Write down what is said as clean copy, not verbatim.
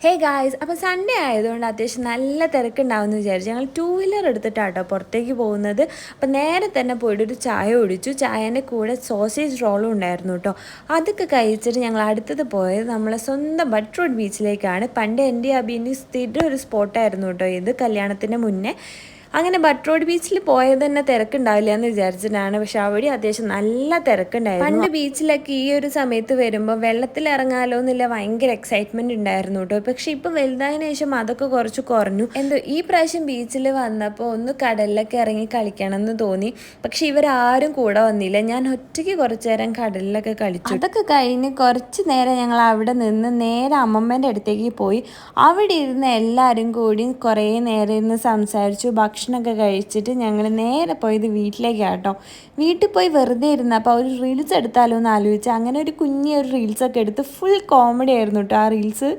Hey guys, അപ്പോൾ Sunday ആയതുകൊണ്ട് അത്യാവശ്യം നല്ല തിരക്കുണ്ടാവുമെന്ന് വിചാരിച്ചു. ഞങ്ങൾ ടൂ വീലർ എടുത്തിട്ടാട്ടോ പുറത്തേക്ക് പോകുന്നത്. അപ്പോൾ നേരെ തന്നെ പോയിട്ട് ഒരു ചായ കുടിച്ചു. ചായൻ്റെ കൂടെ സോസേജ് റോളും ഉണ്ടായിരുന്നു കേട്ടോ. അതൊക്കെ കഴിച്ചിട്ട് ഞങ്ങൾ അടുത്തത് പോയത് നമ്മളെ സ്വന്തം ബട്ട്റോഡ് ബീച്ചിലേക്കാണ്. പണ്ട് എൻ്റെ അബീൻ്റെ സ്ഥിരം ഒരു സ്പോട്ടായിരുന്നു കേട്ടോ ഇത്, കല്യാണത്തിന് മുന്നേ. അങ്ങനെ ബട്ട്റോഡ് ബീച്ചിൽ പോയത് തന്നെ തിരക്കുണ്ടാവില്ല എന്ന് വിചാരിച്ചിട്ടാണ്. പക്ഷെ അവിടെ അത്യാവശ്യം നല്ല തിരക്കുണ്ടായിരുന്നു. പണ്ട് ബീച്ചിലൊക്കെ ഈ ഒരു സമയത്ത് വരുമ്പോൾ വെള്ളത്തിൽ ഇറങ്ങാലോ എന്നില്ല ഭയങ്കര എക്സൈറ്റ്മെന്റ് ഉണ്ടായിരുന്നു കേട്ടോ. പക്ഷെ ഇപ്പം വലുതായതിനു ശേഷം അതൊക്കെ കുറച്ച് കുറഞ്ഞു. ഈ പ്രാവശ്യം ബീച്ചിൽ വന്നപ്പോൾ ഒന്ന് കടലിലൊക്കെ ഇറങ്ങി കളിക്കണം എന്ന് തോന്നി. പക്ഷെ ഇവരാരും കൂടെ വന്നില്ല. ഞാൻ ഒറ്റയ്ക്ക് കുറച്ചു നേരം കടലിലൊക്കെ കളിച്ചു. അതൊക്കെ കഴിഞ്ഞ് കുറച്ച് നേരം ഞങ്ങൾ അവിടെ നിന്ന് നേരെ അമ്മമ്മേൻ്റെ അടുത്തേക്ക് പോയി. അവിടെ ഇരുന്ന് എല്ലാവരും കൂടി കുറേ നേരം ഇരുന്ന് സംസാരിച്ചു. ഭക്ഷണമൊക്കെ കഴിച്ചിട്ട് ഞങ്ങൾ നേരെ പോയത് വീട്ടിലേക്കാട്ടോ. വീട്ടിൽ പോയി വെറുതെ ഇരുന്ന് അപ്പോൾ ഒരു റീൽസ് എടുത്താലോ എന്ന് ആലോചിച്ച് അങ്ങനെ ഒരു കുഞ്ഞൊരു റീൽസൊക്കെ എടുത്ത് ഫുൾ കോമഡി ആയിരുന്നു കേട്ടോ ആ റീൽസ്.